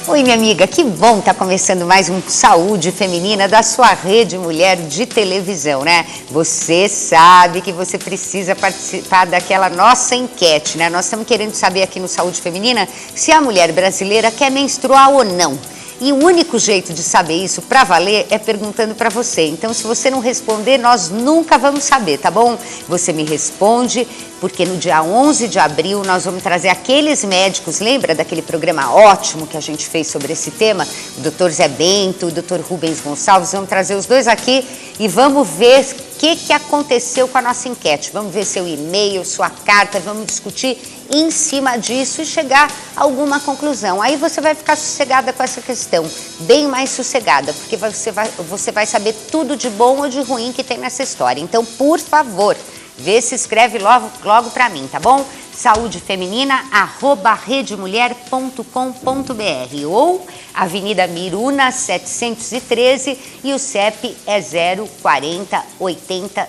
Oi, minha amiga, que bom estar começando mais um Saúde Feminina da sua Rede Mulher de televisão, né? Você sabe que você precisa participar daquela nossa enquete, né? Nós estamos querendo saber aqui no Saúde Feminina se a mulher brasileira quer menstruar ou não. E o único jeito de saber isso para valer é perguntando para você. Então, se você não responder, nós nunca vamos saber, tá bom? Você me responde, porque no dia 11 de abril nós vamos trazer aqueles médicos, lembra daquele programa ótimo que a gente fez sobre esse tema? O Dr. Zé Bento, o Dr. Rubens Gonçalves, vamos trazer os dois aqui e vamos ver o que aconteceu com a nossa enquete. Vamos ver seu e-mail, sua carta, vamos discutir em cima disso e chegar a alguma conclusão. Aí você vai ficar sossegada com essa questão, bem mais sossegada, porque você vai saber tudo de bom ou de ruim que tem nessa história. Então, por favor, vê se escreve logo para mim, tá bom? saudefeminina@redemulher.com.br ou Avenida Miruna 713 e o CEP é 040 80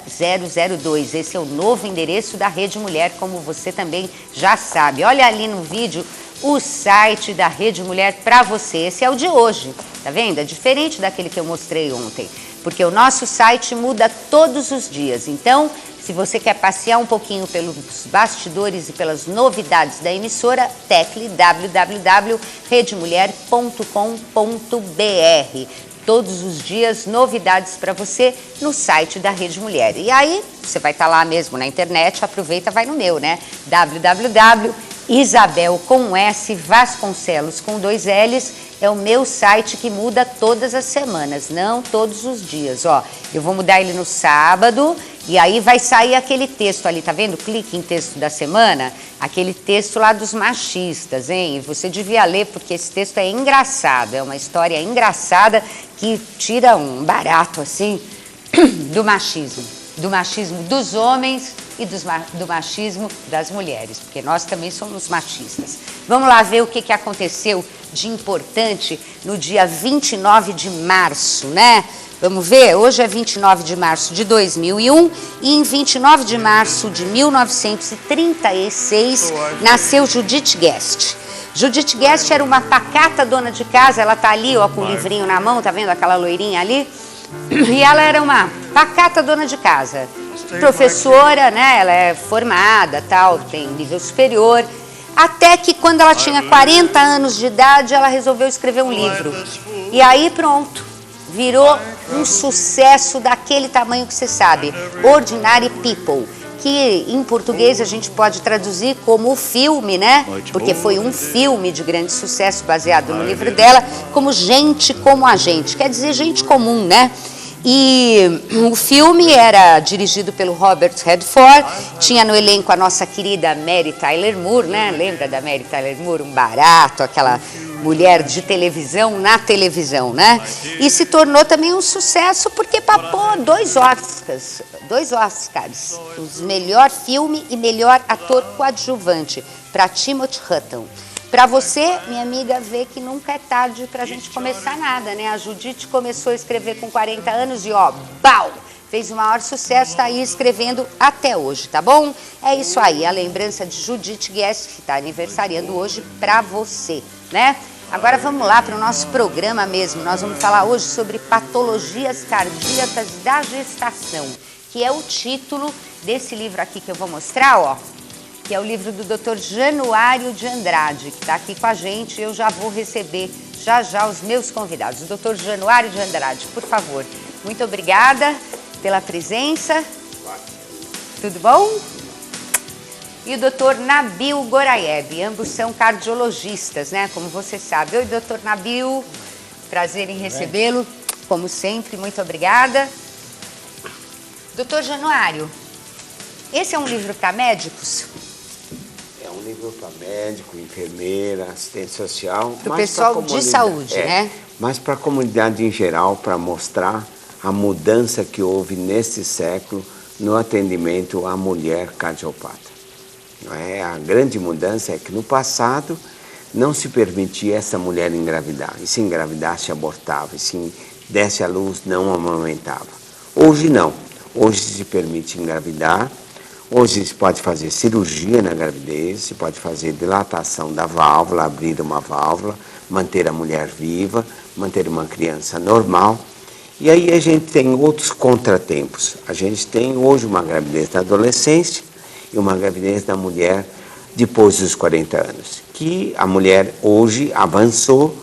002. Esse é o novo endereço da Rede Mulher, como você também já sabe. Olha ali no vídeo o site da Rede Mulher para você. Esse é o de hoje, tá vendo? É diferente daquele que eu mostrei ontem, porque o nosso site muda todos os dias. Então, se você quer passear um pouquinho pelos bastidores e pelas novidades da emissora, tecle www.redemulher.com.br. Todos os dias, novidades para você no site da Rede Mulher. E aí, você vai estar lá mesmo na internet, aproveita, vai no meu, né? www.isabel com S, Vasconcelos com 2 L's, é o meu site que muda todas as semanas, não todos os dias, ó. Eu vou mudar ele no sábado e aí vai sair aquele texto ali, tá vendo? Clique em texto da semana, aquele texto lá dos machistas, hein? Você devia ler porque esse texto é engraçado, é uma história engraçada que tira um barato, assim, do machismo dos homens e do machismo das mulheres, porque nós também somos machistas. Vamos lá ver o que aconteceu de importante no dia 29 de março, né? Vamos ver, hoje é 29 de março de 2001 e em 29 de março de 1936 nasceu Judith Guest. Judith Guest era uma pacata dona de casa, ela tá ali, ó, com o livrinho na mão, tá vendo aquela loirinha ali? E ela era uma pacata dona de casa, professora, né? Ela é formada, tal, tem nível superior. Até que quando ela tinha 40 anos de idade, ela resolveu escrever um livro. E aí pronto, virou um sucesso daquele tamanho que você sabe, Ordinary People, que em português a gente pode traduzir como o filme, né? Porque foi um filme de grande sucesso baseado no livro dela, como Gente Como a Gente, quer dizer gente comum, né? E o filme era dirigido pelo Robert Redford, tinha no elenco a nossa querida Mary Tyler Moore, né? Lembra da Mary Tyler Moore? Um barato, aquela mulher de televisão na televisão, né? E se tornou também um sucesso porque papou 2 Oscars, os melhor filme e melhor ator coadjuvante para Timothy Hutton. Para você, minha amiga, ver que nunca é tarde para a gente começar nada, né? A Judith começou a escrever com 40 anos e ó, pau! Fez o maior sucesso, está aí escrevendo até hoje, tá bom? É isso aí, a lembrança de Judith Guest, que está aniversariando hoje para você, né? Agora vamos lá para o nosso programa mesmo. Nós vamos falar hoje sobre patologias cardíacas da gestação, que é o título desse livro aqui que eu vou mostrar, ó. Que é o livro do Dr. Januário de Andrade, que está aqui com a gente. Eu já vou receber já os meus convidados. O Dr. Januário de Andrade, por favor. Muito obrigada pela presença. Tudo bom? E o Dr. Nabil Goraieb, ambos são cardiologistas, né? Como você sabe. Oi, Dr. Nabil, prazer em recebê-lo, como sempre, muito obrigada. Dr. Januário, esse é um livro para médicos? É um livro para médico, enfermeira, assistente social. Para o pessoal de saúde, né? Mas para a comunidade em geral, para mostrar a mudança que houve neste século no atendimento à mulher cardiopata. A grande mudança é que no passado não se permitia essa mulher engravidar. E se engravidasse, abortava. E se desse à luz, não amamentava. Hoje não. Hoje se permite engravidar Hoje se pode fazer cirurgia na gravidez, se pode fazer dilatação da válvula, abrir uma válvula, manter a mulher viva, manter uma criança normal. E aí a gente tem outros contratempos. A gente tem hoje uma gravidez da adolescência e uma gravidez da mulher depois dos 40 anos, que a mulher hoje avançou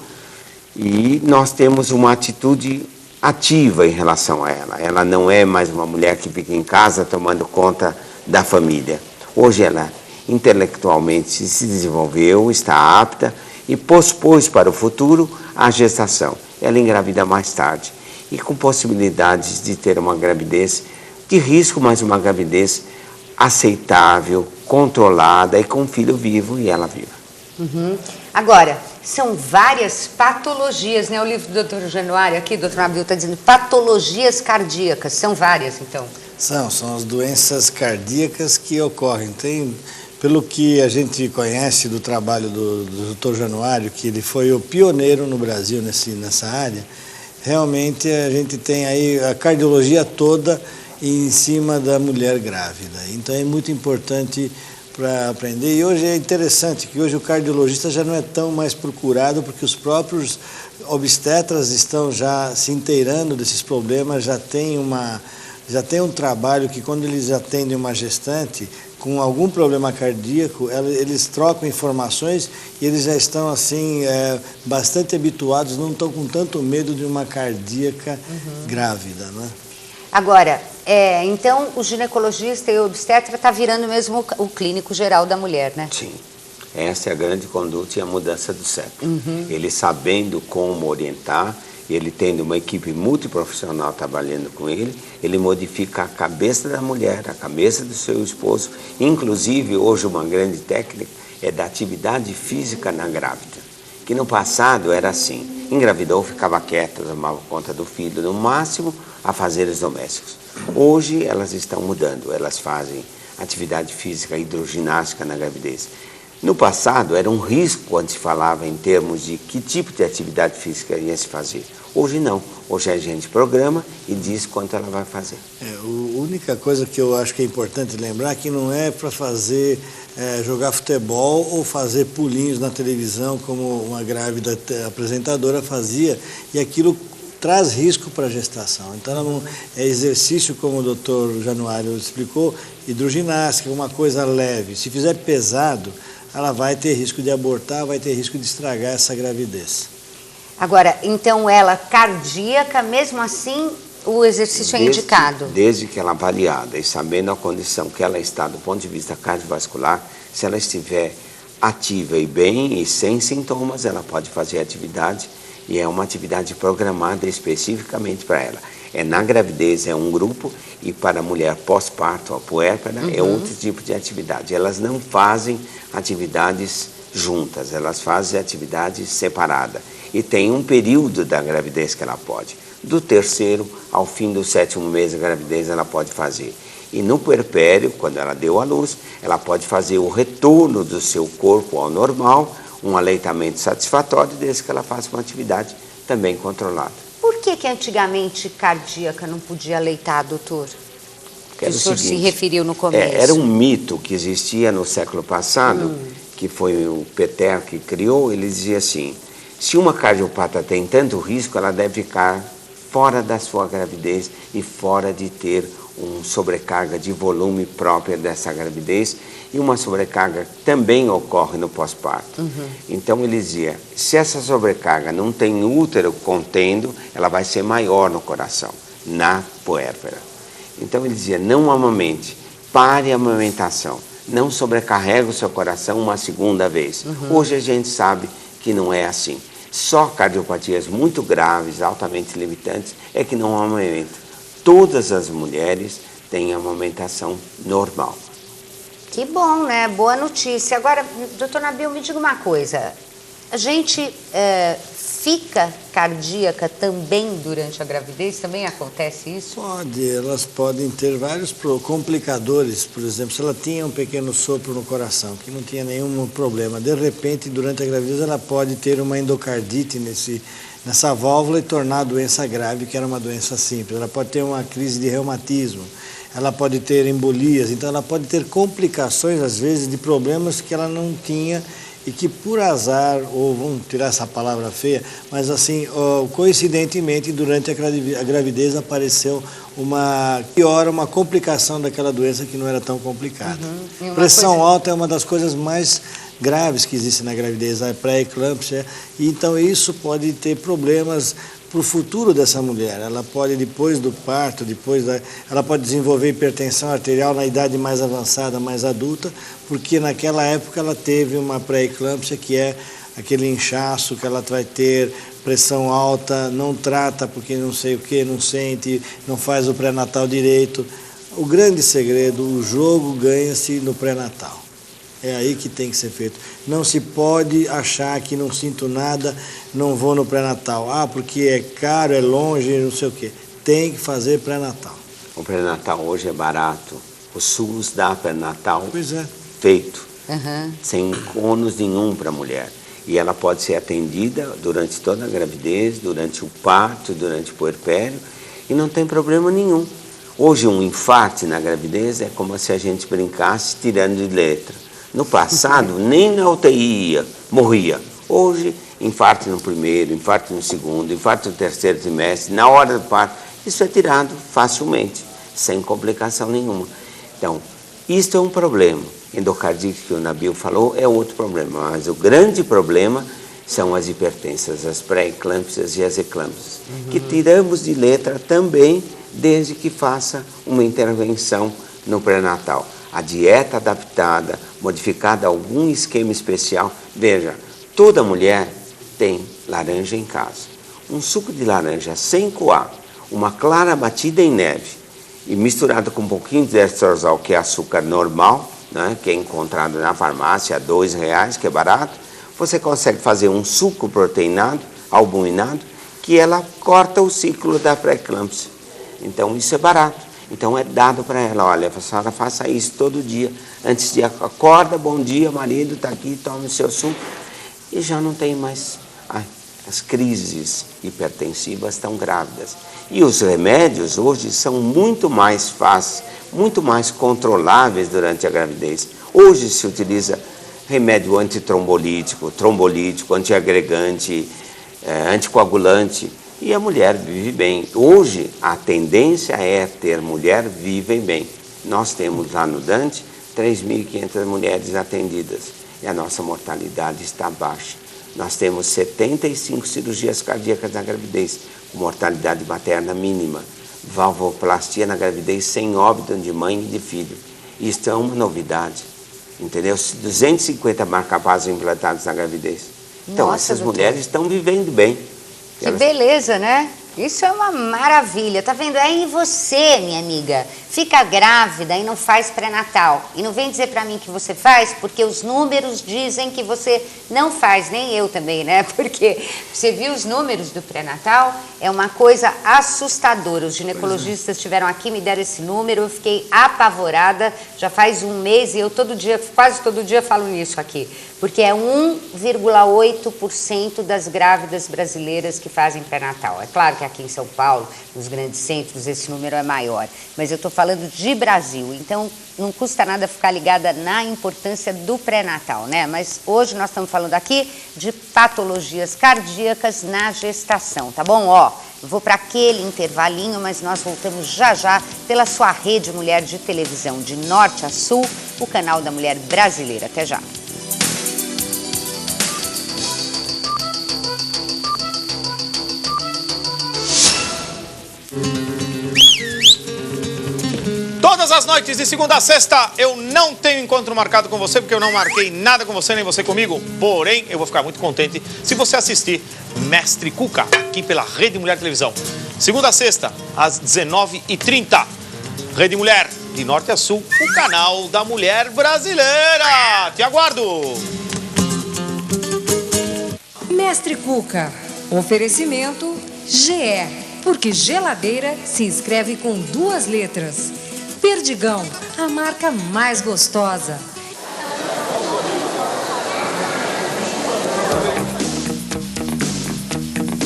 e nós temos uma atitude ativa em relação a ela. Ela não é mais uma mulher que fica em casa tomando conta da família. Hoje ela intelectualmente se desenvolveu, está apta e pospôs para o futuro a gestação. Ela engravida mais tarde e com possibilidades de ter uma gravidez de risco, mas uma gravidez aceitável, controlada e com um filho vivo e ela viva. Agora, são várias patologias, né? O livro do Dr. Januário aqui, Dr. Nabil, está dizendo patologias cardíacas, são várias então? São as doenças cardíacas que ocorrem. Tem, pelo que a gente conhece do trabalho do Dr. Januário, que ele foi o pioneiro no Brasil nessa área, realmente a gente tem aí a cardiologia toda em cima da mulher grávida. Então é muito importante para aprender. E hoje é interessante que hoje o cardiologista já não é tão mais procurado, porque os próprios obstetras estão já se inteirando desses problemas, já tem um trabalho que quando eles atendem uma gestante com algum problema cardíaco, eles trocam informações e eles já estão assim bastante habituados, não estão com tanto medo de uma cardíaca grávida, né? Agora, então o ginecologista e o obstetra está virando mesmo o clínico geral da mulher, né? Sim, essa é a grande conduta e a mudança do século. Ele sabendo como orientar, ele tendo uma equipe multiprofissional trabalhando com ele, ele modifica a cabeça da mulher, a cabeça do seu esposo. Inclusive, hoje uma grande técnica é da atividade física na grávida, que no passado era assim, engravidou, ficava quieta, tomava conta do filho, no máximo afazeres domésticos. Hoje elas estão mudando, elas fazem atividade física, hidroginástica na gravidez. No passado era um risco quando se falava em termos de que tipo de atividade física ia se fazer. Hoje não, hoje a gente programa e diz quanto ela vai fazer. A única coisa que eu acho que é importante lembrar é que não é para fazer jogar futebol ou fazer pulinhos na televisão como uma grávida apresentadora fazia, e aquilo traz risco para a gestação. Então não é exercício, como o doutor Januário explicou, hidroginástica, uma coisa leve. Se fizer pesado, ela vai ter risco de abortar, vai ter risco de estragar essa gravidez. Agora, então ela cardíaca, mesmo assim, o exercício é indicado? Desde que ela é avaliada e sabendo a condição que ela está do ponto de vista cardiovascular, se ela estiver ativa e bem e sem sintomas, ela pode fazer atividade e é uma atividade programada especificamente para ela. Na gravidez é um grupo e para a mulher pós-parto ou puérpera é outro tipo de atividade. Elas não fazem atividades juntas, elas fazem atividades separadas. E tem um período da gravidez que ela pode. Do 3º ao fim do 7º mês da gravidez ela pode fazer. E no puerpério, quando ela deu à luz, ela pode fazer o retorno do seu corpo ao normal, um aleitamento satisfatório, desde que ela faça uma atividade também controlada. Por que antigamente cardíaca não podia aleitar, doutor? Que o senhor se referiu no começo. Era um mito que existia no século passado, que foi o Peter que criou. Ele dizia assim, se uma cardiopata tem tanto risco, ela deve ficar fora da sua gravidez e fora de ter uma sobrecarga de volume própria dessa gravidez, e uma sobrecarga também ocorre no pós-parto. Então ele dizia, se essa sobrecarga não tem útero contendo, ela vai ser maior no coração, na puérpera. Então ele dizia, não amamente, pare a amamentação, não sobrecarrega o seu coração uma segunda vez. Hoje a gente sabe que não é assim. Só cardiopatias muito graves, altamente limitantes, é que não amamentam. Todas as mulheres têm amamentação normal. Que bom, né? Boa notícia. Agora, doutor Nabil, me diga uma coisa. A gente fica cardíaca também durante a gravidez? Também acontece isso? Pode, elas podem ter vários complicadores. Por exemplo, se ela tinha um pequeno sopro no coração, que não tinha nenhum problema, de repente, durante a gravidez, ela pode ter uma endocardite nessa válvula e tornar a doença grave, que era uma doença simples. Ela pode ter uma crise de reumatismo. ela pode ter embolias, então ela pode ter complicações, às vezes, de problemas que ela não tinha e que por azar, ou vamos tirar essa palavra feia, mas assim, coincidentemente, durante a gravidez apareceu uma complicação daquela doença que não era tão complicada. Pressão alta é uma das coisas mais graves que existe na gravidez, a pré-eclâmpsia, então isso pode ter problemas para o futuro dessa mulher. Ela pode, depois do parto, ela pode desenvolver hipertensão arterial na idade mais avançada, mais adulta, porque naquela época ela teve uma pré-eclâmpsia, que é aquele inchaço que ela vai ter, pressão alta, não trata porque não sei o que, não sente, não faz o pré-natal direito. O grande segredo, o jogo ganha-se no pré-natal. É aí que tem que ser feito. Não se pode achar que não sinto nada, não vou no pré-natal. Ah, porque é caro, é longe, não sei o quê. Tem que fazer pré-natal. O pré-natal hoje é barato. O SUS dá pré-natal feito, sem ônus nenhum para a mulher. E ela pode ser atendida durante toda a gravidez, durante o parto, durante o puerpério, e não tem problema nenhum. Hoje um infarto na gravidez é como se a gente brincasse tirando de letra. No passado, nem na UTI morria. Hoje, infarto no primeiro, infarto no segundo, infarto no terceiro trimestre, na hora do parto, isso é tirado facilmente, sem complicação nenhuma. Então, isto é um problema. Endocardite, que o Nabil falou, é outro problema. Mas o grande problema são as hipertensas, as pré-eclâmpsias e as eclâmpsias, que tiramos de letra também, desde que faça uma intervenção no pré-natal. A dieta adaptada, modificada, algum esquema especial. Veja, toda mulher tem laranja em casa. Um suco de laranja sem coar, uma clara batida em neve e misturada com um pouquinho de dextrosol, que é açúcar normal, né, que é encontrado na farmácia a R$2, que é barato, você consegue fazer um suco proteinado, albuminado, que ela corta o ciclo da pré-eclâmpsia. Então isso é barato. Então é dado para ela, olha, a senhora faça isso todo dia, antes de acorda, bom dia, marido, está aqui, tome o seu suco, e já não tem mais as crises hipertensivas tão grávidas. E os remédios hoje são muito mais fáceis, muito mais controláveis durante a gravidez. Hoje se utiliza remédio antitrombolítico, trombolítico, antiagregante, anticoagulante, e a mulher vive bem. Hoje, a tendência é ter mulher vivem bem. Nós temos lá no Dante 3.500 mulheres atendidas e a nossa mortalidade está baixa. Nós temos 75 cirurgias cardíacas na gravidez, com mortalidade materna mínima. Valvoplastia na gravidez sem óbito de mãe e de filho. Isso é uma novidade, entendeu? 250 marca-pasos implantados na gravidez. Então, nossa, essas mulheres estão vivendo bem. Que beleza, né? Isso é uma maravilha, tá vendo? Aí você, minha amiga, fica grávida e não faz pré-natal. E não vem dizer pra mim que você faz, porque os números dizem que você não faz, nem eu também, né? Porque você viu os números do pré-natal, é uma coisa assustadora. Os ginecologistas estiveram aqui, me deram esse número, eu fiquei apavorada, já faz um mês e eu quase todo dia falo nisso aqui. Porque é 1,8% das grávidas brasileiras que fazem pré-natal. É claro que aqui em São Paulo, nos grandes centros, esse número é maior. Mas eu estou falando de Brasil, então não custa nada ficar ligada na importância do pré-natal, né? Mas hoje nós estamos falando aqui de patologias cardíacas na gestação, tá bom? Ó, eu vou para aquele intervalinho, mas nós voltamos já já pela sua rede Mulher de televisão, de norte a sul, o canal da Mulher Brasileira. Até já. Todas as noites, de segunda a sexta, eu não tenho encontro marcado com você, porque eu não marquei nada com você, nem você comigo. Porém, eu vou ficar muito contente se você assistir Mestre Cuca, aqui pela Rede Mulher Televisão. Segunda a sexta, às 19h30. Rede Mulher, de norte a sul, o canal da Mulher Brasileira. Te aguardo! Mestre Cuca, oferecimento GE, porque geladeira se escreve com 2 letras. Perdigão, a marca mais gostosa.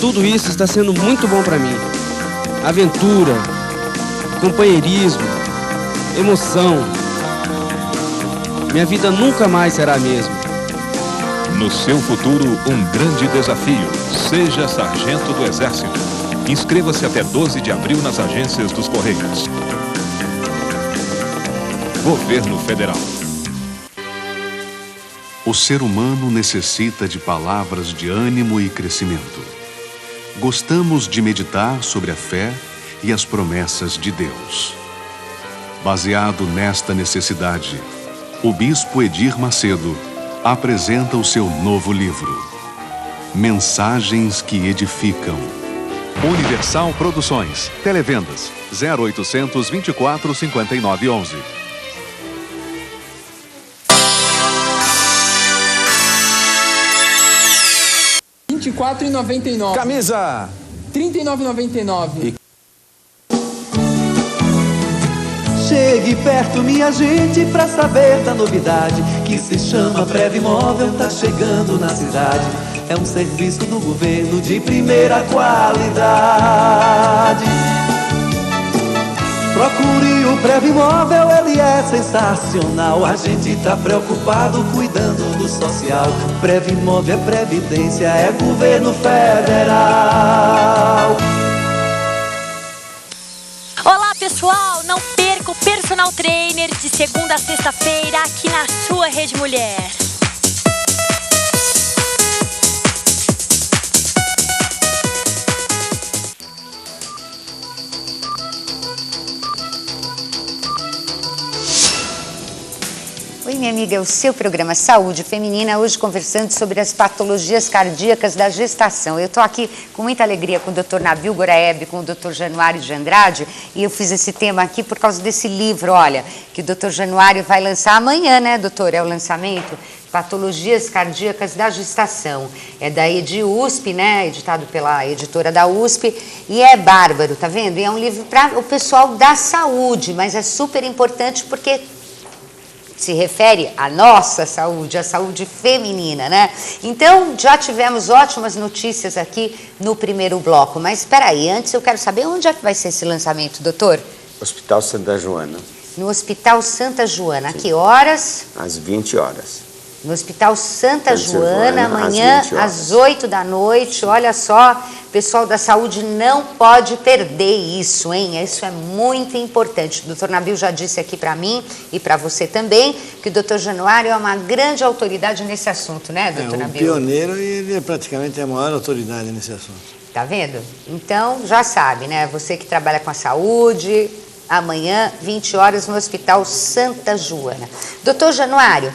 Tudo isso está sendo muito bom para mim. Aventura, companheirismo, emoção. Minha vida nunca mais será a mesma. No seu futuro, um grande desafio. Seja sargento do Exército. Inscreva-se até 12 de abril nas agências dos Correios. Governo Federal. O ser humano necessita de palavras de ânimo e crescimento. Gostamos de meditar sobre a fé e as promessas de Deus. Baseado nesta necessidade, o bispo Edir Macedo apresenta o seu novo livro, Mensagens que Edificam. Universal Produções. Televendas 0800 24 59 11. R$24,99. Camisa R$39,99. Chegue perto, minha gente, pra saber da novidade que se chama Prev Imóvel, tá chegando na cidade. É um serviço do governo de primeira qualidade. Procure o Prev Imóvel, ele é sensacional. A gente tá preocupado cuidando do social. Prev Imóvel é previdência, é governo federal. Olá pessoal, não perca o Personal Trainer de segunda a sexta-feira aqui na sua Rede Mulher. Oi, minha amiga, é o seu programa Saúde Feminina, hoje conversando sobre as patologias cardíacas da gestação. Eu estou aqui com muita alegria com o Dr. Nabil Goraeb, com o Dr. Januário de Andrade, e eu fiz esse tema aqui por causa desse livro, olha, que o Dr. Januário vai lançar amanhã, né, doutor? É o lançamento, Patologias Cardíacas da Gestação. É da EdUSP, né, editado pela editora da USP, e é bárbaro, tá vendo? E é um livro para o pessoal da saúde, mas é super importante porque se refere à nossa saúde, à saúde feminina, né? Então, já tivemos ótimas notícias aqui no primeiro bloco, mas espera aí, antes eu quero saber onde é que vai ser esse lançamento, doutor? Hospital Santa Joana. No Hospital Santa Joana, a que horas? Às 20 horas. No Hospital Santa Joana, amanhã às 8 da noite, olha só, pessoal da saúde não pode perder isso, hein? Isso é muito importante. O doutor Nabil já disse aqui para mim e para você também que o doutor Januário é uma grande autoridade nesse assunto, né, doutor Nabil? É um pioneiro e ele é praticamente a maior autoridade nesse assunto. Tá vendo? Então, já sabe, né? Você que trabalha com a saúde, amanhã, 20 horas, no Hospital Santa Joana. Doutor Januário,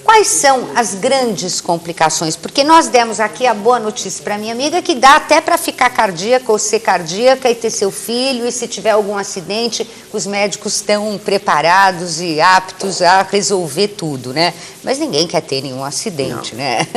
quais são as grandes complicações? Porque nós demos aqui a boa notícia para minha amiga que dá até para ficar cardíaca ou ser cardíaca e ter seu filho, e se tiver algum acidente, os médicos estão preparados e aptos a resolver tudo, né? Mas ninguém quer ter nenhum acidente, né?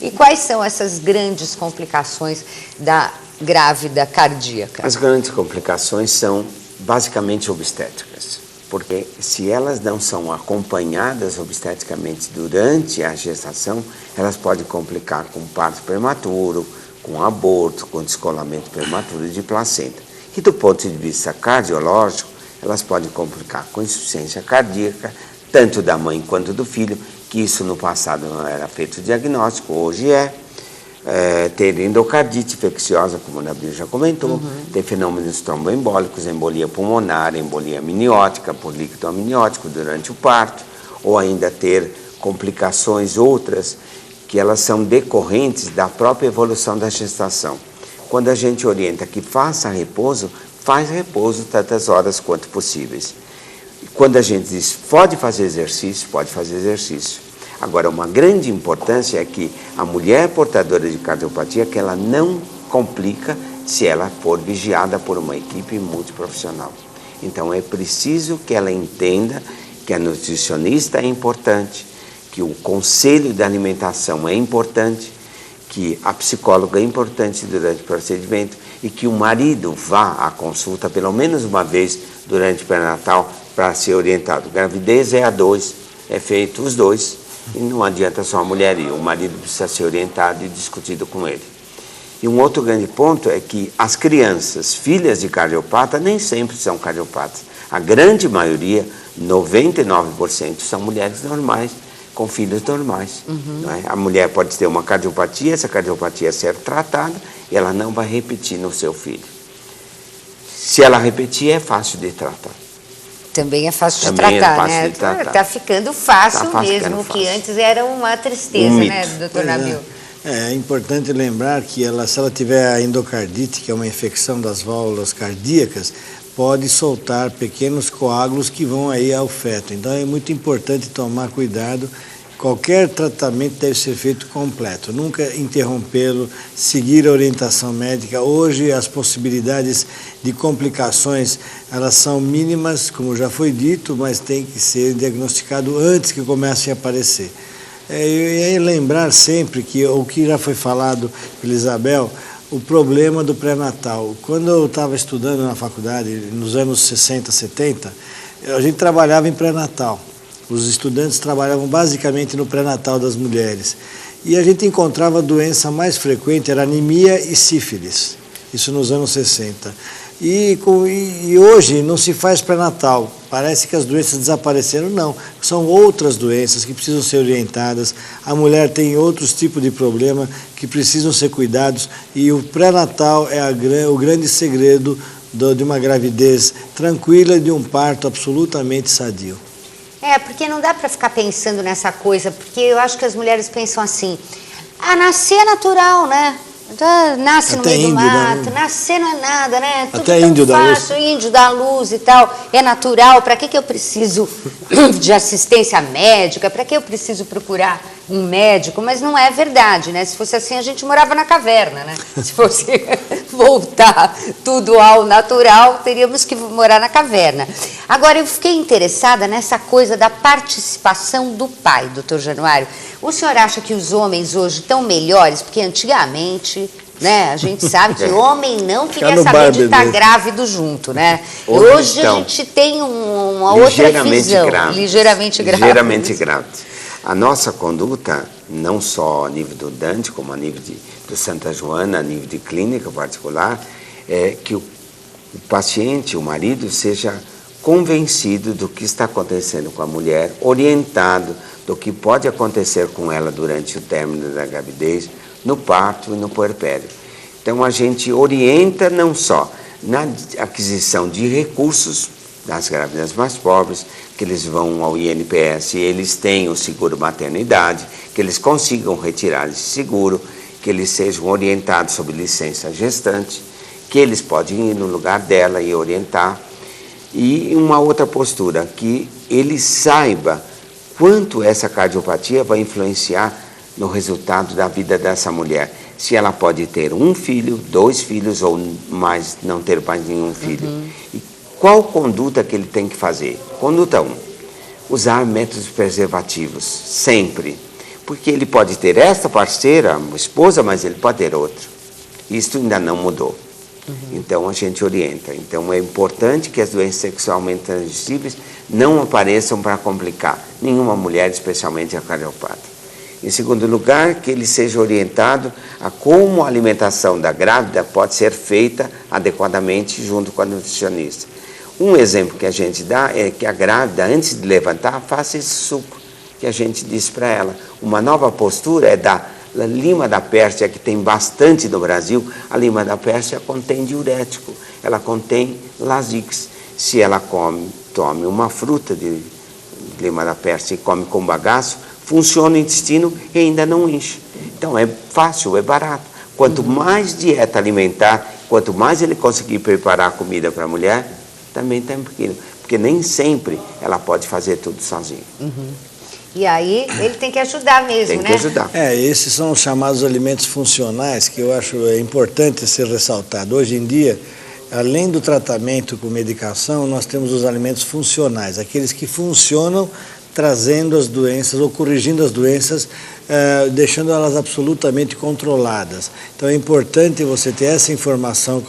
E quais são essas grandes complicações da grávida cardíaca? As grandes complicações são basicamente obstétricas. Porque se elas não são acompanhadas obstetricamente durante a gestação, elas podem complicar com parto prematuro, com aborto, com descolamento prematuro de placenta. E do ponto de vista cardiológico, elas podem complicar com insuficiência cardíaca, tanto da mãe quanto do filho, que isso no passado não era feito o diagnóstico, hoje ter endocardite infecciosa, como o Nabil já comentou, ter fenômenos tromboembólicos, embolia pulmonar, embolia amniótica, por líquido amniótico durante o parto, ou ainda ter complicações outras que elas são decorrentes da própria evolução da gestação. Quando a gente orienta que faça repouso, faz repouso tantas horas quanto possíveis. E quando a gente diz pode fazer exercício, pode fazer exercício. Agora, uma grande importância é que a mulher portadora de cardiopatia, que ela não complica se ela for vigiada por uma equipe multiprofissional. Então, é preciso que ela entenda que a nutricionista é importante, que o conselho de alimentação é importante, que a psicóloga é importante durante o procedimento e que o marido vá à consulta pelo menos uma vez durante o pré-natal para ser orientado. Gravidez é a dois, é feito os dois. E não adianta só a mulher ir, o marido precisa ser orientado e discutido com ele. E um outro grande ponto é que as crianças, filhas de cardiopata, nem sempre são cardiopatas. A grande maioria, 99%, são mulheres normais, com filhos normais. Não é? A mulher pode ter uma cardiopatia, essa cardiopatia ser tratada e ela não vai repetir no seu filho. Se ela repetir, é fácil de tratar. Também é fácil de Também tratar, é fácil né? de tratar. Tá ficando fácil Tá mesmo, ficando que fácil. antes era uma tristeza, Um né, mito. doutor Nabil? É importante lembrar que se ela tiver a endocardite, que é uma infecção das válvulas cardíacas, pode soltar pequenos coágulos que vão aí ao feto. Então é muito importante tomar cuidado. Qualquer tratamento deve ser feito completo, nunca interrompê-lo, seguir a orientação médica. Hoje as possibilidades de complicações, elas são mínimas, como já foi dito, mas tem que ser diagnosticado antes que comece a aparecer. E lembrar sempre que o que já foi falado pela Isabel, o problema do pré-natal. Quando eu estava estudando na faculdade, nos anos 60, 70, a gente trabalhava em pré-natal. Os estudantes trabalhavam basicamente no pré-natal das mulheres. E a gente encontrava a doença mais frequente, era anemia e sífilis. Isso nos anos 60. E hoje não se faz pré-natal. Parece que as doenças desapareceram. Não, são outras doenças que precisam ser orientadas. A mulher tem outros tipos de problema que precisam ser cuidados. E o pré-natal é o grande segredo de uma gravidez tranquila e de um parto absolutamente sadio. Porque não dá para ficar pensando nessa coisa, porque eu acho que as mulheres pensam assim, nascer é natural, né? Nasce no meio do mato, nascer não é nada, né? Tudo até tão índio fácil, da luz. índio da luz e tal, é natural, para que eu preciso de assistência médica, para que eu preciso procurar um médico? Mas não é verdade, né? Se fosse assim, a gente morava na caverna, né? Se fosse voltar tudo ao natural, teríamos que morar na caverna. Agora, eu fiquei interessada nessa coisa da participação do pai, doutor Januário. O senhor acha que os homens hoje estão melhores? Porque antigamente, né, a gente sabe que homem não queria saber de estar grávido junto, né? Hoje a gente tem uma outra visão. Ligeiramente grávido. Ligeiramente grávido. A nossa conduta, não só a nível do Dante, como a nível do Santa Joana, a nível de clínica particular, é que o paciente, o marido, seja convencido do que está acontecendo com a mulher, orientado do que pode acontecer com ela durante o término da gravidez, no parto e no puerpério. Então a gente orienta não só na aquisição de recursos das grávidas mais pobres, que eles vão ao INPS e eles têm o seguro maternidade, que eles consigam retirar esse seguro, que eles sejam orientados sobre licença gestante, que eles podem ir no lugar dela e orientar. E uma outra postura, que ele saiba quanto essa cardiopatia vai influenciar no resultado da vida dessa mulher. Se ela pode ter um filho, 2 filhos ou mais, não ter mais nenhum filho. E qual conduta que ele tem que fazer? Conduta 1, usar métodos preservativos, sempre. Porque ele pode ter essa parceira, uma esposa, mas ele pode ter outra. Isso ainda não mudou. Então a gente orienta. Então é importante que as doenças sexualmente transmissíveis não apareçam para complicar nenhuma mulher, especialmente a cardiopata. Em segundo lugar, que ele seja orientado a como a alimentação da grávida pode ser feita adequadamente junto com a nutricionista. Um exemplo que a gente dá é que a grávida, antes de levantar, faça esse suco que a gente diz para ela. Uma nova postura é da lima da Pérsia, que tem bastante no Brasil. A lima da Pérsia contém diurético, ela contém lasix. Se ela tome uma fruta de lima da Pérsia e come com bagaço, funciona o intestino e ainda não enche. Então é fácil, é barato. Quanto mais dieta alimentar, quanto mais ele conseguir preparar comida para a mulher, também tem porque nem sempre ela pode fazer tudo sozinha. E aí ele tem que ajudar mesmo, tem né? Tem que ajudar. Esses são os chamados alimentos funcionais, que eu acho importante ser ressaltado. Hoje em dia, além do tratamento com medicação, nós temos os alimentos funcionais, aqueles que funcionam trazendo as doenças ou corrigindo as doenças, deixando elas absolutamente controladas. Então é importante você ter essa informação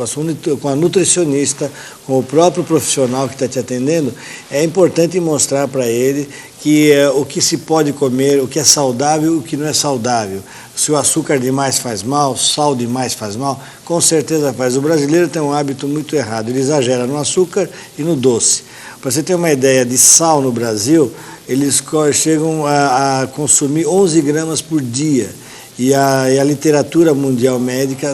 com a nutricionista, com o próprio profissional que está te atendendo. É importante mostrar para ele que o que se pode comer, o que é saudável e o que não é saudável. Se o açúcar demais faz mal, sal demais faz mal, com certeza faz. O brasileiro tem um hábito muito errado, ele exagera no açúcar e no doce. Para você ter uma ideia de sal no Brasil, eles chegam a consumir 11 gramas por dia. E a literatura mundial médica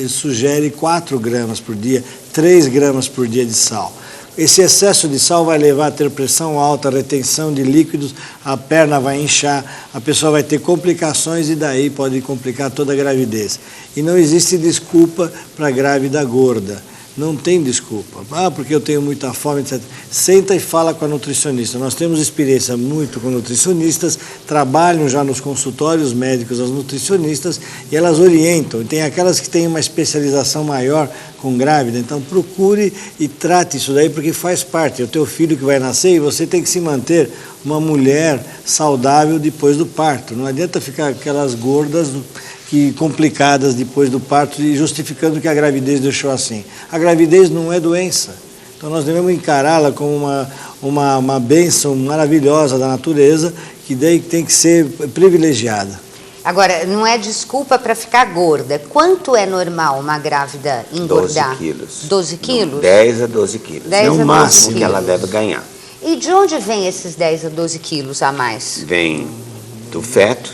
sugere 4 gramas por dia, 3 gramas por dia de sal. Esse excesso de sal vai levar a ter pressão alta, retenção de líquidos, a perna vai inchar, a pessoa vai ter complicações e daí pode complicar toda a gravidez. E não existe desculpa para grávida gorda. Não tem desculpa. Porque eu tenho muita fome, etc. Senta e fala com a nutricionista. Nós temos experiência muito com nutricionistas, trabalham já nos consultórios médicos as nutricionistas e elas orientam. Tem aquelas que têm uma especialização maior com grávida, então procure e trate isso daí, porque faz parte. É o teu filho que vai nascer e você tem que se manter uma mulher saudável depois do parto. Não adianta ficar aquelas gordas complicadas depois do parto e justificando que a gravidez deixou assim. A gravidez não é doença. Então nós devemos encará-la como uma bênção maravilhosa da natureza que daí tem que ser privilegiada. Agora, não é desculpa para ficar gorda. Quanto é normal uma grávida engordar? 12 quilos. 12 quilos? 10 a 12 quilos. 10 é a 12 o máximo quilos. que ela deve ganhar. E de onde vem esses 10 a 12 quilos a mais? Vem do feto,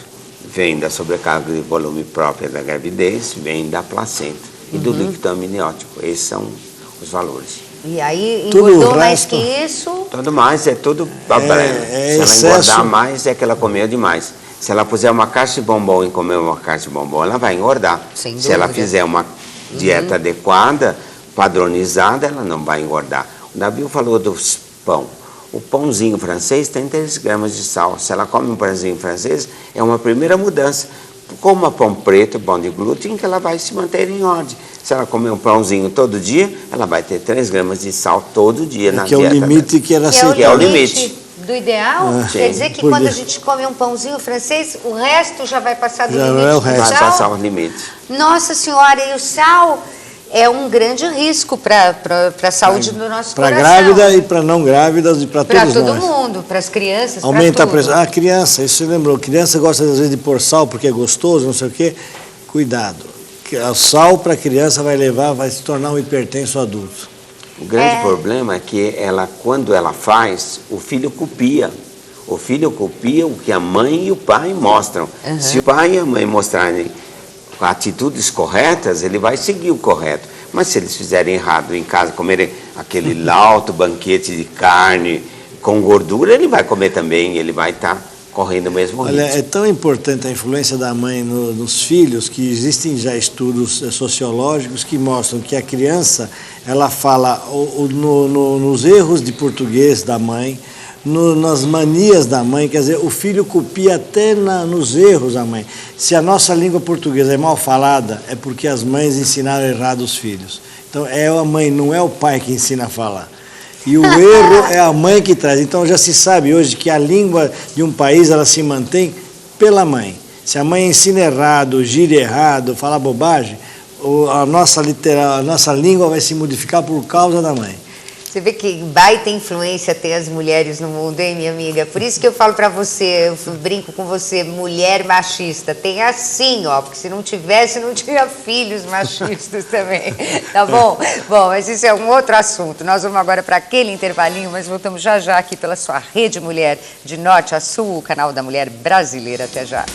vem da sobrecarga de volume própria da gravidez, vem da placenta e do líquido amniótico. Esses são os valores. E aí, engordou mais que isso? Tudo mais, é tudo problema. Se ela engordar mais, é que ela comeu demais. Se ela puser uma caixa de bombom e comer uma caixa de bombom, ela vai engordar. Sem Se ela dúvida. fizer uma dieta adequada, padronizada, ela não vai engordar. O Davi falou dos pão. O pãozinho francês tem 3 gramas de sal. Se ela come um pãozinho francês, é uma primeira mudança. Coma pão preto, pão de glúten, que ela vai se manter em ordem. Se ela comer um pãozinho todo dia, ela vai ter 3 gramas de sal todo dia na dieta. Que é o limite que era aceitável. Que é o limite Do ideal? Quer dizer que quando a gente come um pãozinho francês, o resto já vai passar do limite do vai sal? passar o limite. Nossa Senhora, e o sal é um grande risco para a saúde do nosso coração. Para grávida e para não grávidas e para todos nós. Para todo mundo, para as crianças, Aumenta para a pressão. Ah, criança, isso você lembrou. Criança gosta às vezes de pôr sal porque é gostoso, não sei o quê. Cuidado. O sal para a criança vai se tornar um hipertenso adulto. O grande problema é que quando ela faz, o filho copia. O filho copia o que a mãe e o pai mostram. Se o pai e a mãe mostrarem atitudes corretas, ele vai seguir o correto. Mas se eles fizerem errado em casa, comerem aquele alto banquete de carne com gordura, ele vai comer também, ele vai estar correndo o mesmo risco. Olha, é tão importante a influência da mãe nos filhos que existem já estudos sociológicos que mostram que a criança, ela fala nos erros de português da mãe, nas manias da mãe, quer dizer, o filho copia até nos erros da mãe. Se a nossa língua portuguesa é mal falada, é porque as mães ensinaram errado os filhos. Então é a mãe, não é o pai que ensina a falar. E o erro é a mãe que traz. Então já se sabe hoje que a língua de um país, ela se mantém pela mãe. Se a mãe ensina errado, gira errado, fala bobagem, a nossa língua vai se modificar por causa da mãe. Você vê que baita influência tem as mulheres no mundo, hein, minha amiga? Por isso que eu falo pra você, eu brinco com você, mulher machista. Tem assim, ó, porque se não tivesse, não tinha filhos machistas também, tá bom? Bom, mas isso é um outro assunto. Nós vamos agora para aquele intervalinho, mas voltamos já já aqui pela sua Rede Mulher, de norte a sul, o canal da mulher brasileira. Até já.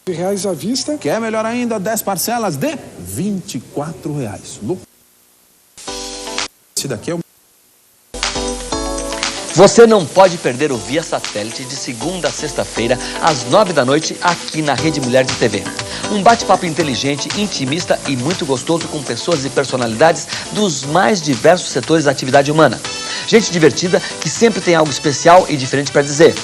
R$20 à vista. Quer melhor ainda? 10 parcelas de R$24. Esse daqui é o... Você não pode perder o Via Satélite de segunda a sexta-feira, às 9 da noite, aqui na Rede Mulher de TV. Um bate-papo inteligente, intimista e muito gostoso com pessoas e personalidades dos mais diversos setores da atividade humana. Gente divertida que sempre tem algo especial e diferente para dizer.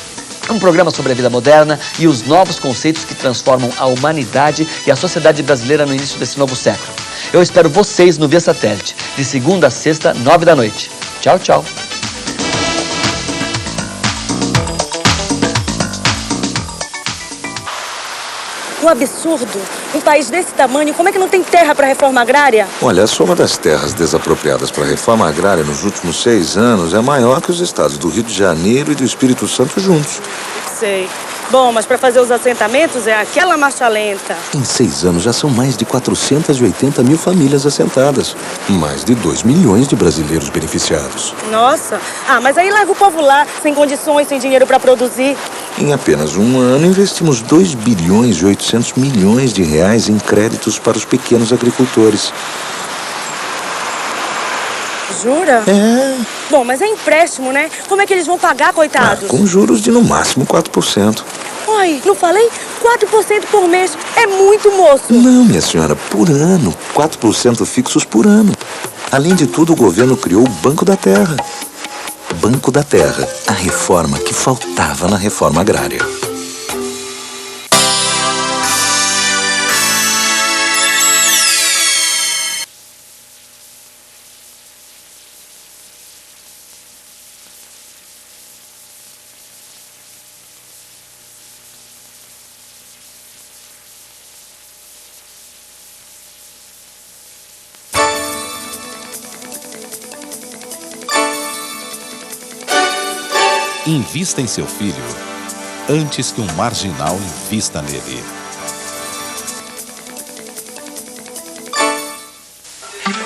Um programa sobre a vida moderna e os novos conceitos que transformam a humanidade e a sociedade brasileira no início desse novo século. Eu espero vocês no Via Satélite, de segunda a sexta, 9 da noite. Tchau, tchau. Um absurdo. Um país desse tamanho, como é que não tem terra para reforma agrária? Olha, a soma das terras desapropriadas para a reforma agrária nos últimos 6 anos é maior que os estados do Rio de Janeiro e do Espírito Santo juntos. Sei. Bom, mas para fazer os assentamentos é aquela marcha lenta. Em 6 anos já são mais de 480 mil famílias assentadas. Mais de 2 milhões de brasileiros beneficiados. Nossa, mas aí larga o povo lá, sem condições, sem dinheiro para produzir. Em apenas um ano, investimos 2 bilhões e 800 milhões de reais em créditos para os pequenos agricultores. Jura? É. Bom, mas é empréstimo, né? Como é que eles vão pagar, coitados? Com juros de no máximo 4%. Ai, não falei? 4% por mês. É muito, moço. Não, minha senhora, por ano. 4% fixos por ano. Além de tudo, o governo criou o Banco da Terra. Banco da Terra, a reforma que faltava na reforma agrária. Invista em seu filho antes que um marginal invista nele.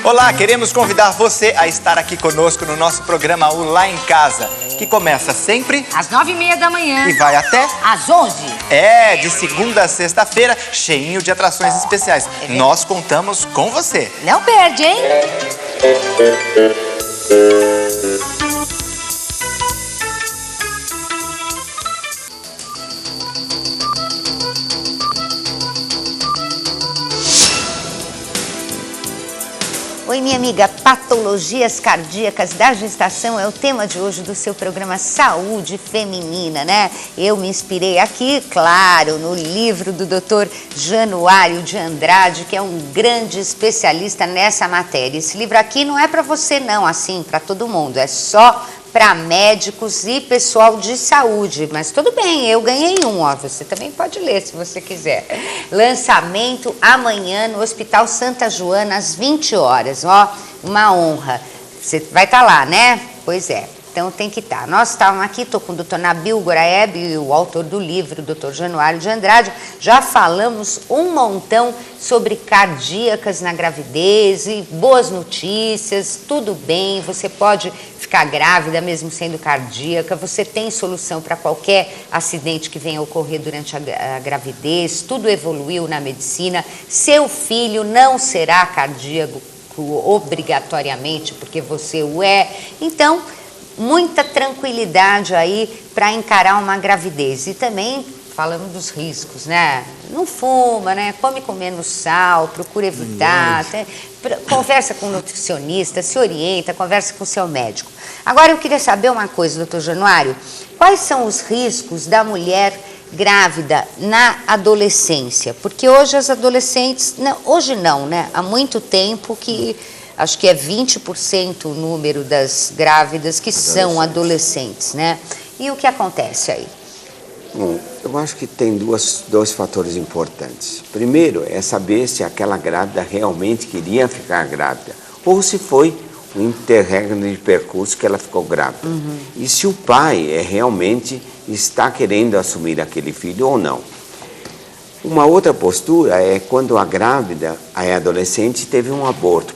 Olá, queremos convidar você a estar aqui conosco no nosso programa O Lá em Casa, que começa sempre às 9h30 da manhã e vai até às 11. É, de segunda a sexta-feira, cheinho de atrações especiais. Nós contamos com você. Não perde, hein? Oi, minha amiga, patologias cardíacas da gestação é o tema de hoje do seu programa Saúde Feminina, né? Eu me inspirei aqui, claro, no livro do Dr. Januário de Andrade, que é um grande especialista nessa matéria. Esse livro aqui não é para você não, assim, para todo mundo, é só para médicos e pessoal de saúde, mas tudo bem, eu ganhei um, ó, você também pode ler se você quiser. Lançamento amanhã no Hospital Santa Joana às 20 horas, ó, uma honra. Você vai estar lá, né? Pois é. Então tem que estar. Nós estávamos aqui, estou com o Dr. Nabil Goraeb, o autor do livro, o Dr. Januário de Andrade. Já falamos um montão sobre cardíacas na gravidez e boas notícias, tudo bem, você pode ficar grávida mesmo sendo cardíaca, você tem solução para qualquer acidente que venha ocorrer durante a gravidez, tudo evoluiu na medicina. Seu filho não será cardíaco obrigatoriamente, porque você o é. Então, muita tranquilidade aí para encarar uma gravidez. E também falando dos riscos, né? Não fuma, né? Come com menos sal, procura evitar, conversa com o nutricionista, se orienta, conversa com o seu médico. Agora eu queria saber uma coisa, doutor Januário, quais são os riscos da mulher grávida na adolescência? Porque hoje as adolescentes, hoje não, né? Há muito tempo que acho que é 20% o número das grávidas que são adolescentes, né? E o que acontece aí? Bom, eu acho que tem dois fatores importantes. Primeiro é saber se aquela grávida realmente queria ficar grávida ou se foi um interregno de percurso que ela ficou grávida. E se o pai realmente está querendo assumir aquele filho ou não. Uma outra postura é quando a grávida, a adolescente, teve um aborto,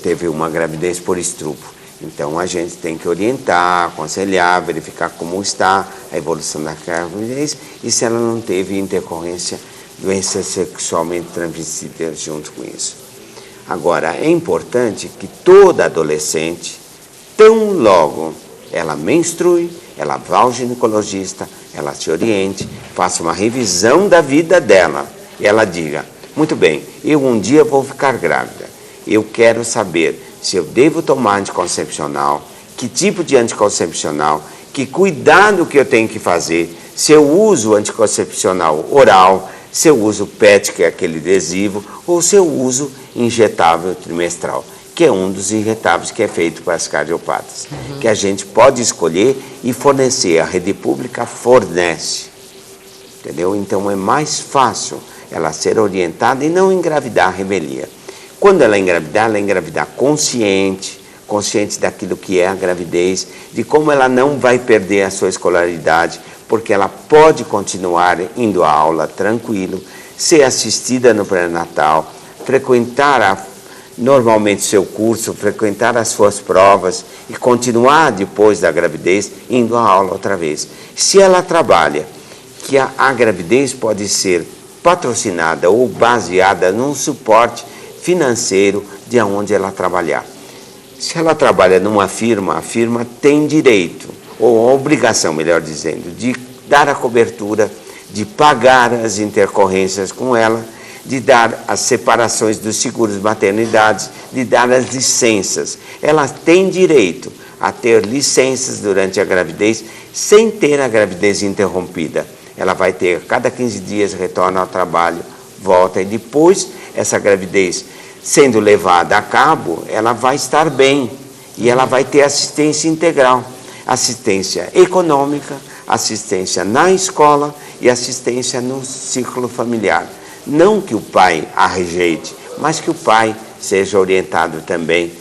teve uma gravidez por estupro. Então a gente tem que orientar, aconselhar, verificar como está a evolução da gravidez e se ela não teve intercorrência, doença sexualmente transmissível junto com isso. Agora, é importante que toda adolescente, tão logo ela menstrue, ela vá ao ginecologista, ela se oriente, faça uma revisão da vida dela. E ela diga, muito bem, eu um dia vou ficar grávida. Eu quero saber se eu devo tomar anticoncepcional, que tipo de anticoncepcional, que cuidado que eu tenho que fazer, se eu uso anticoncepcional oral, se eu uso PET, que é aquele adesivo, ou se eu uso injetável trimestral, que é um dos injetáveis que é feito para as cardiopatas, que a gente pode escolher e fornecer, a rede pública fornece, entendeu? Então é mais fácil ela ser orientada e não engravidar a rebelia. Ela engravidar consciente daquilo que é a gravidez, de como ela não vai perder a sua escolaridade, porque ela pode continuar indo à aula tranquilo, ser assistida no pré-natal, frequentar normalmente seu curso, frequentar as suas provas e continuar depois da gravidez indo à aula outra vez. Se ela trabalha, que a gravidez pode ser patrocinada ou baseada num suporte financeiro de onde ela trabalhar. Se ela trabalha numa firma, a firma tem direito, ou a obrigação, melhor dizendo, de dar a cobertura, de pagar as intercorrências com ela, de dar as separações dos seguros maternidades, de dar as licenças. Ela tem direito a ter licenças durante a gravidez, sem ter a gravidez interrompida. Ela vai ter, cada 15 dias, retorna ao trabalho, volta, e depois, essa gravidez sendo levada a cabo, ela vai estar bem, e ela vai ter assistência integral, assistência econômica, assistência na escola e assistência no ciclo familiar. Não que o pai a rejeite, mas que o pai seja orientado também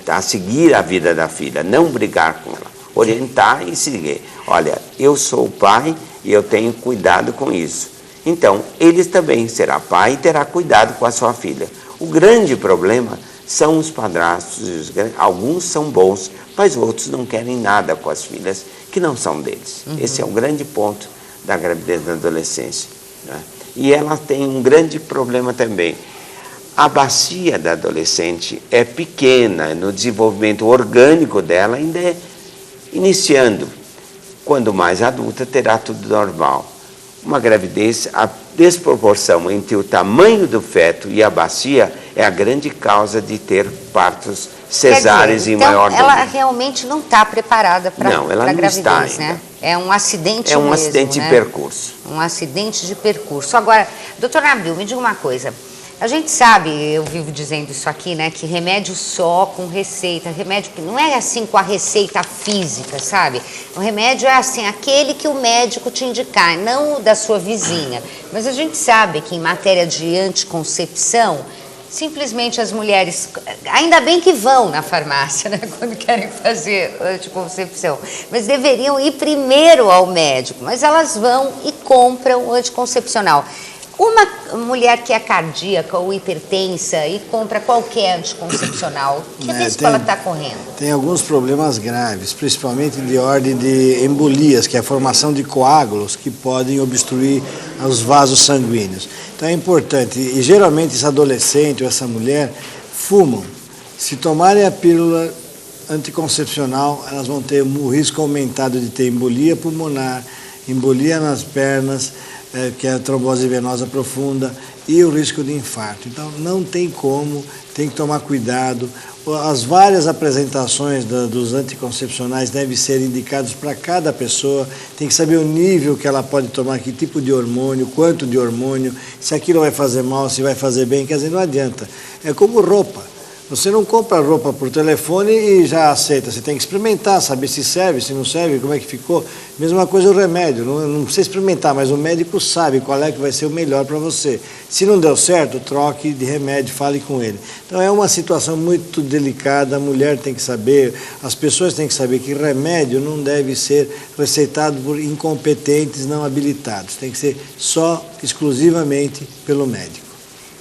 a seguir a vida da filha, não brigar com ela, orientar e seguir. Olha, eu sou o pai e eu tenho cuidado com isso. Então, ele também será pai e terá cuidado com a sua filha. O grande problema são os padrastos, alguns são bons, mas outros não querem nada com as filhas que não são deles. Esse é o grande ponto da gravidez na adolescência, né? E ela tem um grande problema também. A bacia da adolescente é pequena, no desenvolvimento orgânico dela ainda é iniciando. Quando mais adulta, terá tudo normal. Uma gravidez, a desproporção entre o tamanho do feto e a bacia é a grande causa de ter partos cesáreos em maior número. Ela realmente não está preparada para a gravidez, né? É um acidente mesmo, acidente de percurso. Um acidente de percurso. Agora, doutora Nabil, me diga uma coisa. A gente sabe, eu vivo dizendo isso aqui, né, que remédio só com receita, remédio que não é assim com a receita física, sabe? O remédio é assim, aquele que o médico te indicar, não o da sua vizinha. Mas a gente sabe que em matéria de anticoncepção, simplesmente as mulheres, ainda bem que vão na farmácia, né, quando querem fazer anticoncepção, mas deveriam ir primeiro ao médico, mas elas vão e compram o anticoncepcional. Uma mulher que é cardíaca ou hipertensa e compra qualquer anticoncepcional, que risco ela está correndo? Tem alguns problemas graves, principalmente de ordem de embolias, que é a formação de coágulos que podem obstruir os vasos sanguíneos. Então é importante, e geralmente esse adolescente ou essa mulher fumam. Se tomarem a pílula anticoncepcional, elas vão ter um risco aumentado de ter embolia pulmonar, embolia nas pernas, que é a trombose venosa profunda, e o risco de infarto. Então, não tem como, tem que tomar cuidado. As várias apresentações dos anticoncepcionais devem ser indicadas para cada pessoa, tem que saber o nível que ela pode tomar, que tipo de hormônio, quanto de hormônio, se aquilo vai fazer mal, se vai fazer bem, quer dizer, não adianta. É como roupa. Você não compra roupa por telefone e já aceita. Você tem que experimentar, saber se serve, se não serve, como é que ficou. Mesma coisa o remédio. Não precisa experimentar, mas o médico sabe qual é que vai ser o melhor para você. Se não deu certo, troque de remédio, fale com ele. Então é uma situação muito delicada, a mulher tem que saber, as pessoas têm que saber que remédio não deve ser receitado por incompetentes não habilitados. Tem que ser só, exclusivamente, pelo médico.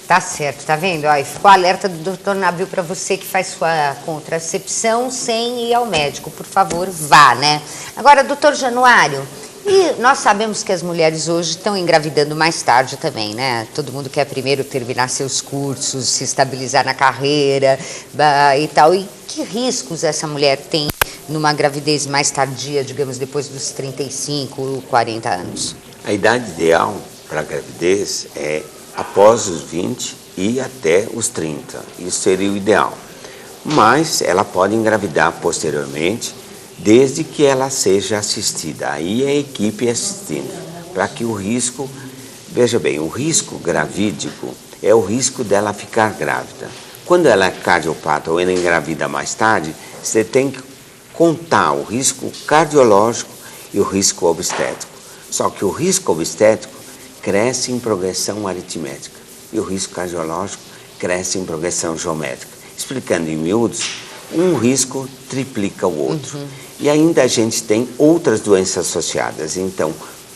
Tá certo, tá vendo? Ó, ficou alerta do doutor Nabil para você que faz sua contracepção sem ir ao médico. Por favor, vá, né? Agora, doutor Januário, e nós sabemos que as mulheres hoje estão engravidando mais tarde também, né? Todo mundo quer primeiro terminar seus cursos, se estabilizar na carreira e tal. E que riscos essa mulher tem numa gravidez mais tardia, digamos, depois dos 35, 40 anos? A idade ideal para a gravidez é após os 20 e até os 30. Isso seria o ideal. Mas ela pode engravidar posteriormente, desde que ela seja assistida. Aí é a equipe assistindo, para que o risco... Veja bem, o risco gravídico é o risco dela ficar grávida. Quando ela é cardiopata ou ela engravida mais tarde, você tem que contar o risco cardiológico e o risco obstétrico. Só que o risco obstétrico cresce em progressão aritmética e o risco cardiológico cresce em progressão geométrica. Explicando em miúdos, um risco triplica o outro. E ainda a gente tem outras doenças associadas. Então,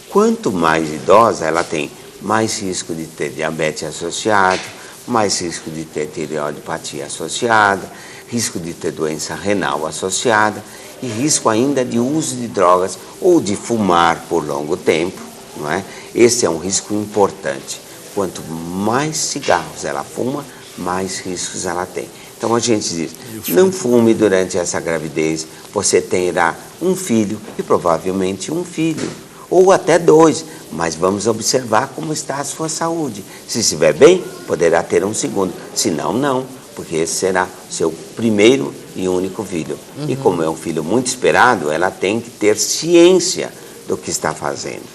quanto mais idosa ela tem, mais risco de ter diabetes associado, mais risco de ter tireoidopatia associada, risco de ter doença renal associada e risco ainda de uso de drogas ou de fumar por longo tempo, não é? Esse é um risco importante. Quanto mais cigarros ela fuma, mais riscos ela tem. Então a gente diz, não fume durante essa gravidez, você terá um filho e provavelmente um filho, ou até 2, mas vamos observar como está a sua saúde. Se estiver bem, poderá ter um segundo, se não, não, porque esse será seu primeiro e único filho. E como é um filho muito esperado, ela tem que ter ciência do que está fazendo.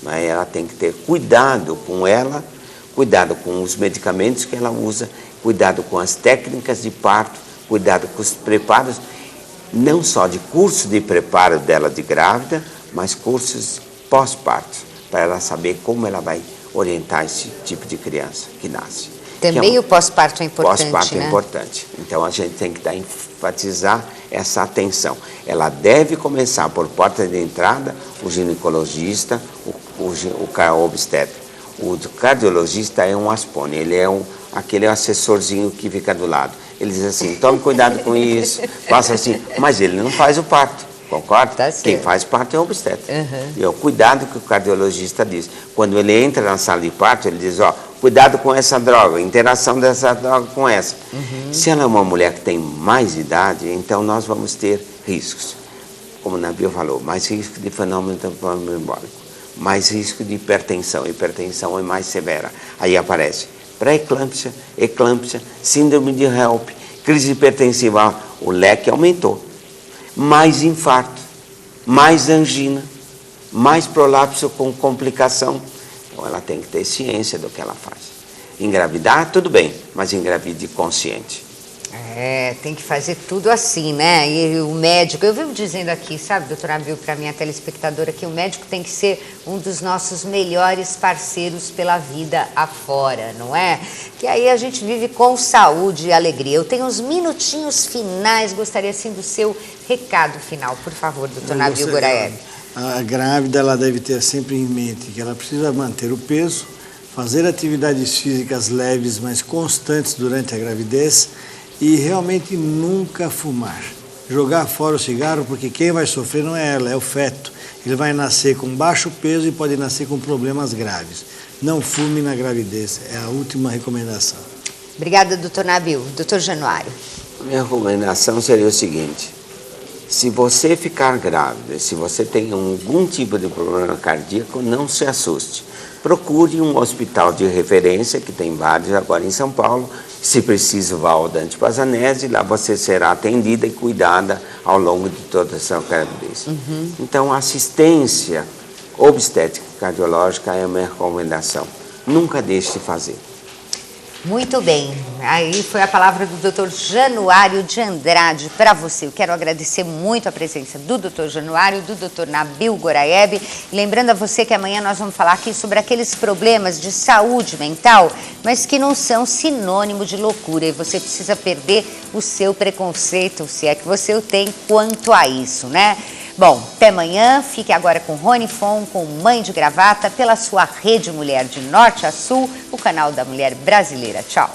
Mas ela tem que ter cuidado com ela, cuidado com os medicamentos que ela usa, cuidado com as técnicas de parto, cuidado com os preparos, não só de curso de preparo dela de grávida, mas cursos pós-parto, para ela saber como ela vai orientar esse tipo de criança que nasce. Também o pós-parto é importante, Pós-parto né? é importante. Então a gente tem que enfatizar essa atenção. Ela deve começar por porta de entrada, o ginecologista, o obstetra. O cardiologista é um aspone, ele é aquele assessorzinho que fica do lado. Ele diz assim, tome cuidado com isso, faça assim, mas ele não faz o parto, concorda? Tá certo. Quem faz parto é o obstetra. E é o cuidado que o cardiologista diz. Quando ele entra na sala de parto, ele diz, ó, cuidado com essa droga, interação dessa droga com essa. Se ela é uma mulher que tem mais idade, então nós vamos ter riscos. Como o Nabil falou, mais risco de fenômeno embólico, mais risco de hipertensão. Hipertensão é mais severa. Aí aparece pré-eclâmpsia, eclâmpsia, síndrome de HELP, crise hipertensiva. O leque aumentou. Mais infarto, mais angina, mais prolapso com complicação. Então ela tem que ter ciência do que ela faz. Engravidar, tudo bem, mas engravide consciente. É, tem que fazer tudo assim, né? E o médico, eu vivo dizendo aqui, sabe, doutora Abril, para minha telespectadora, que o médico tem que ser um dos nossos melhores parceiros pela vida afora, não é? Que aí a gente vive com saúde e alegria. Eu tenho uns minutinhos finais, gostaria assim do seu recado final, por favor, doutor Nabil Goraeb. A grávida, ela deve ter sempre em mente que ela precisa manter o peso, fazer atividades físicas leves, mas constantes durante a gravidez, e realmente nunca fumar. Jogar fora o cigarro, porque quem vai sofrer não é ela, é o feto. Ele vai nascer com baixo peso e pode nascer com problemas graves. Não fume na gravidez, é a última recomendação. Obrigada, doutor Nabil. Doutor Januário. A minha recomendação seria o seguinte, se você ficar grávida, se você tem algum tipo de problema cardíaco, não se assuste. Procure um hospital de referência, que tem vários agora em São Paulo. Se preciso, vá ao Dante Pazzanese, lá você será atendida e cuidada ao longo de toda a sua gravidez. Então, a assistência obstétrica e cardiológica é a minha recomendação. Nunca deixe de fazer. Muito bem, aí foi a palavra do Dr. Januário de Andrade para você. Eu quero agradecer muito a presença do Dr. Januário, do Dr. Nabil Goraeb. Lembrando a você que amanhã nós vamos falar aqui sobre aqueles problemas de saúde mental, mas que não são sinônimo de loucura. E você precisa perder o seu preconceito, se é que você o tem, quanto a isso, né? Bom, até amanhã. Fique agora com Rony Fon, com Mãe de Gravata, pela sua Rede Mulher de Norte a Sul, o canal da Mulher Brasileira. Tchau.